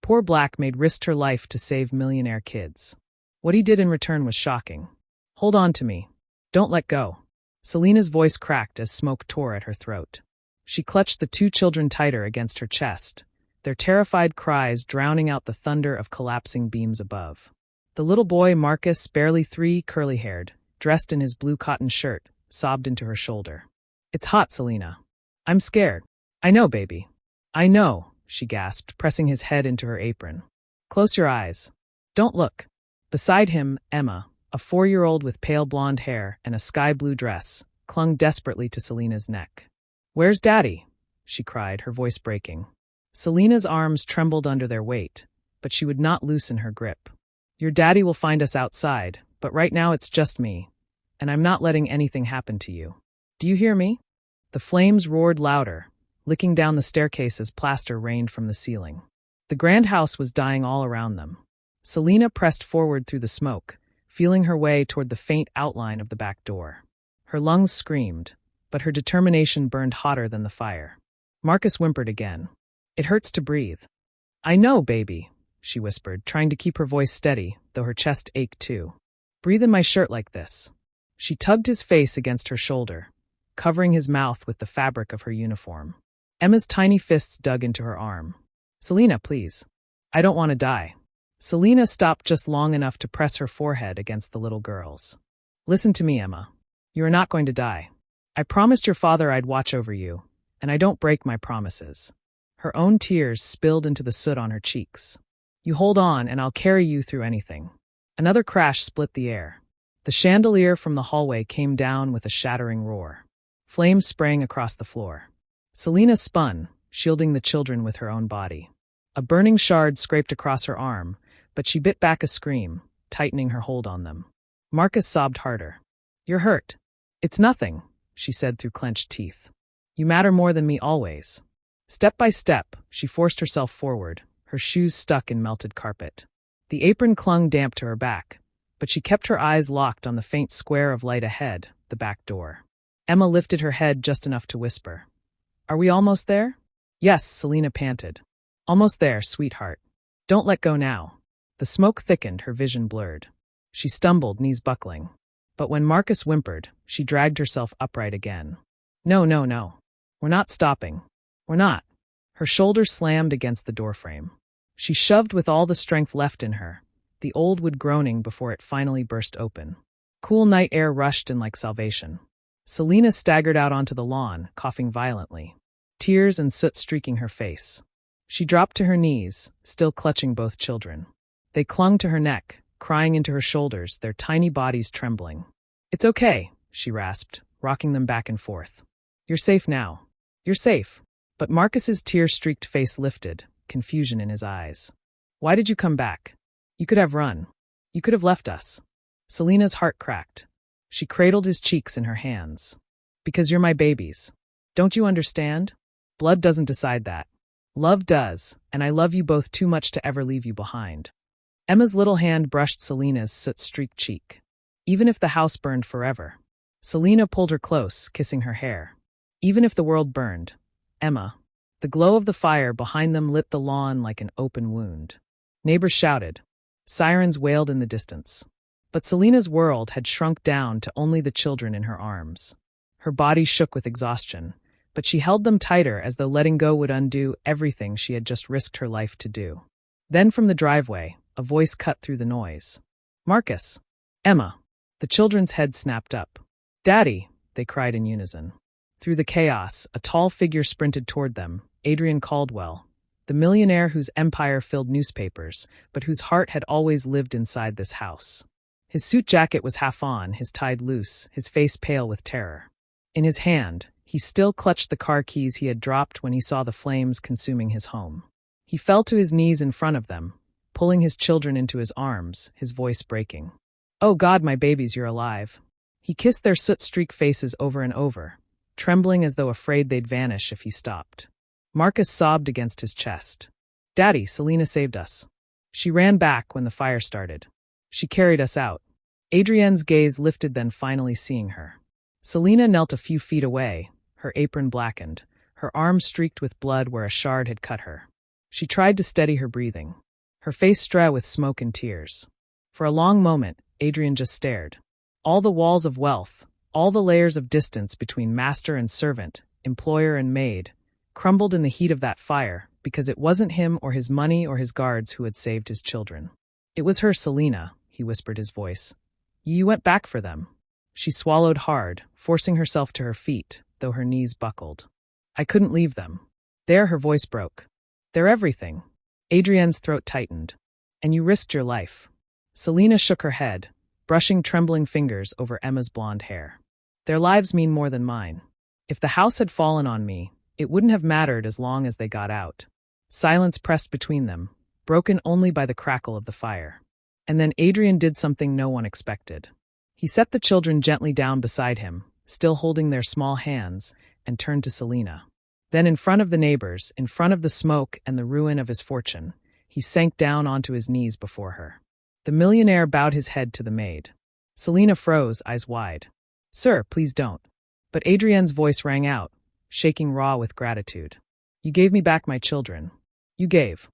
Poor Black Maid risked her life to save millionaire kids. What he did in return was shocking. Hold on to me. Don't let go. Selena's voice cracked as smoke tore at her throat. She clutched the two children tighter against her chest, their terrified cries drowning out the thunder of collapsing beams above. The little boy, Marcus, barely 3, curly-haired, dressed in his blue cotton shirt, sobbed into her shoulder. It's hot, Selena. I'm scared. I know, baby. I know, she gasped, pressing his head into her apron. Close your eyes. Don't look. Beside him, Emma, a 4-year-old with pale blonde hair and a sky-blue dress, clung desperately to Selena's neck. Where's Daddy? She cried, her voice breaking. Selena's arms trembled under their weight, but she would not loosen her grip. Your daddy will find us outside, but right now it's just me, and I'm not letting anything happen to you. Do you hear me? The flames roared louder, licking down the staircase as plaster rained from the ceiling. The grand house was dying all around them. Selena pressed forward through the smoke, feeling her way toward the faint outline of the back door. Her lungs screamed, but her determination burned hotter than the fire. Marcus whimpered again. It hurts to breathe. I know, baby, she whispered, trying to keep her voice steady, though her chest ached too. Breathe in my shirt like this. She tugged his face against her shoulder, covering his mouth with the fabric of her uniform. Emma's tiny fists dug into her arm. Selena, please. I don't want to die. Selena stopped just long enough to press her forehead against the little girl's. Listen to me, Emma. You are not going to die. I promised your father I'd watch over you, and I don't break my promises. Her own tears spilled into the soot on her cheeks. You hold on, and I'll carry you through anything. Another crash split the air. The chandelier from the hallway came down with a shattering roar. Flames sprang across the floor. Selena spun, shielding the children with her own body. A burning shard scraped across her arm, but she bit back a scream, tightening her hold on them. Marcus sobbed harder. You're hurt. It's nothing, she said through clenched teeth. You matter more than me always. Step by step, she forced herself forward, her shoes stuck in melted carpet. The apron clung damp to her back, but she kept her eyes locked on the faint square of light ahead, the back door. Emma lifted her head just enough to whisper. Are we almost there? Yes, Selena panted. Almost there, sweetheart. Don't let go now. The smoke thickened, her vision blurred. She stumbled, knees buckling. But when Marcus whimpered, she dragged herself upright again. No. We're not stopping. We're not. Her shoulders slammed against the doorframe. She shoved with all the strength left in her, the old wood groaning before it finally burst open. Cool night air rushed in like salvation. Selena staggered out onto the lawn, coughing violently, tears and soot streaking her face. She dropped to her knees, still clutching both children. They clung to her neck, crying into her shoulders, their tiny bodies trembling. It's okay, she rasped, rocking them back and forth. You're safe now. You're safe. But Marcus's tear-streaked face lifted, confusion in his eyes. Why did you come back? You could have run. You could have left us. Selena's heart cracked. She cradled his cheeks in her hands. Because you're my babies. Don't you understand? Blood doesn't decide that. Love does, and I love you both too much to ever leave you behind. Emma's little hand brushed Selena's soot-streaked cheek. Even if the house burned forever. Selena pulled her close, kissing her hair. Even if the world burned. Emma. The glow of the fire behind them lit the lawn like an open wound. Neighbors shouted. Sirens wailed in the distance. But Selena's world had shrunk down to only the children in her arms. Her body shook with exhaustion, but she held them tighter as though letting go would undo everything she had just risked her life to do. Then from the driveway, a voice cut through the noise. Marcus. Emma. The children's heads snapped up. Daddy, they cried in unison. Through the chaos, a tall figure sprinted toward them, Adrian Caldwell, the millionaire whose empire filled newspapers, but whose heart had always lived inside this house. His suit jacket was half on, his tied loose, his face pale with terror. In his hand, he still clutched the car keys he had dropped when he saw the flames consuming his home. He fell to his knees in front of them, pulling his children into his arms, his voice breaking. Oh God, my babies, you're alive. He kissed their soot-streaked faces over and over, trembling as though afraid they'd vanish if he stopped. Marcus sobbed against his chest. Daddy, Selena saved us. She ran back when the fire started. She carried us out. Adrienne's gaze lifted, then finally seeing her. Selena knelt a few feet away, her apron blackened, her arm streaked with blood where a shard had cut her. She tried to steady her breathing, her face strewn with smoke and tears. For a long moment, Adrian just stared. All the walls of wealth, all the layers of distance between master and servant, employer and maid, crumbled in the heat of that fire because it wasn't him or his money or his guards who had saved his children. It was her, Selina, he whispered his voice. You went back for them. She swallowed hard, forcing herself to her feet, though her knees buckled. I couldn't leave them. There her voice broke. They're everything. Adrienne's throat tightened. And you risked your life. Selina shook her head, brushing trembling fingers over Emma's blonde hair. Their lives mean more than mine. If the house had fallen on me, it wouldn't have mattered as long as they got out. Silence pressed between them, broken only by the crackle of the fire. And then Adrian did something no one expected. He set the children gently down beside him, still holding their small hands, and turned to Selina. Then in front of the neighbors, in front of the smoke and the ruin of his fortune, he sank down onto his knees before her. The millionaire bowed his head to the maid. Selina froze, eyes wide. Sir, please don't. But Adrienne's voice rang out, shaking raw with gratitude. You gave me back my children. You gave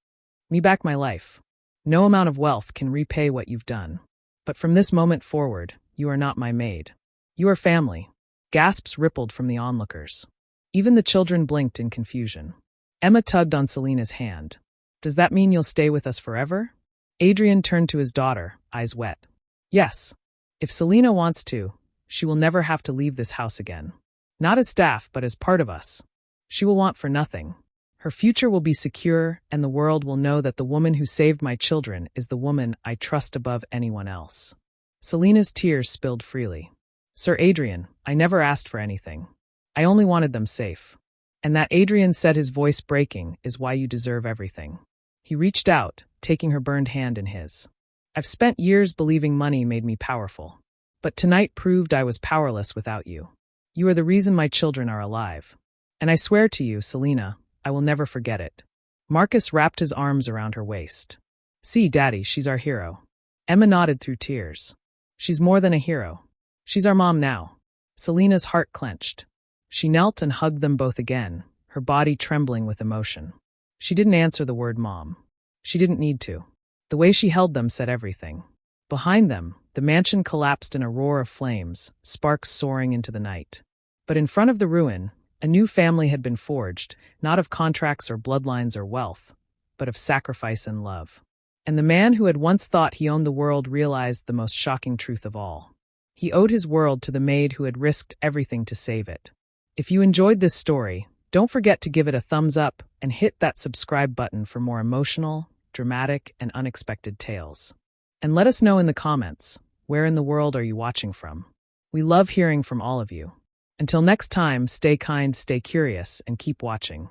me back my life. No amount of wealth can repay what you've done. But from this moment forward, you are not my maid. You are family. Gasps rippled from the onlookers. Even the children blinked in confusion. Emma tugged on Selina's hand. Does that mean you'll stay with us forever? Adrian turned to his daughter, eyes wet. Yes. If Selina wants to, she will never have to leave this house again. Not as staff, but as part of us. She will want for nothing. Her future will be secure, and the world will know that the woman who saved my children is the woman I trust above anyone else. Selina's tears spilled freely. Sir Adrian, I never asked for anything. I only wanted them safe. And that, Adrian said, his voice breaking, is why you deserve everything. He reached out, taking her burned hand in his. I've spent years believing money made me powerful. But tonight proved I was powerless without you. You are the reason my children are alive. And I swear to you, Selina, I will never forget it. Marcus wrapped his arms around her waist. See, Daddy, she's our hero. Emma nodded through tears. She's more than a hero. She's our mom now. Selina's heart clenched. She knelt and hugged them both again, her body trembling with emotion. She didn't answer the word mom. She didn't need to. The way she held them said everything. Behind them, the mansion collapsed in a roar of flames, sparks soaring into the night. But in front of the ruin, a new family had been forged, not of contracts or bloodlines or wealth, but of sacrifice and love. And the man who had once thought he owned the world realized the most shocking truth of all. He owed his world to the maid who had risked everything to save it. If you enjoyed this story, don't forget to give it a thumbs up and hit that subscribe button for more emotional, dramatic, and unexpected tales. And let us know in the comments, where in the world are you watching from? We love hearing from all of you. Until next time, stay kind, stay curious, and keep watching.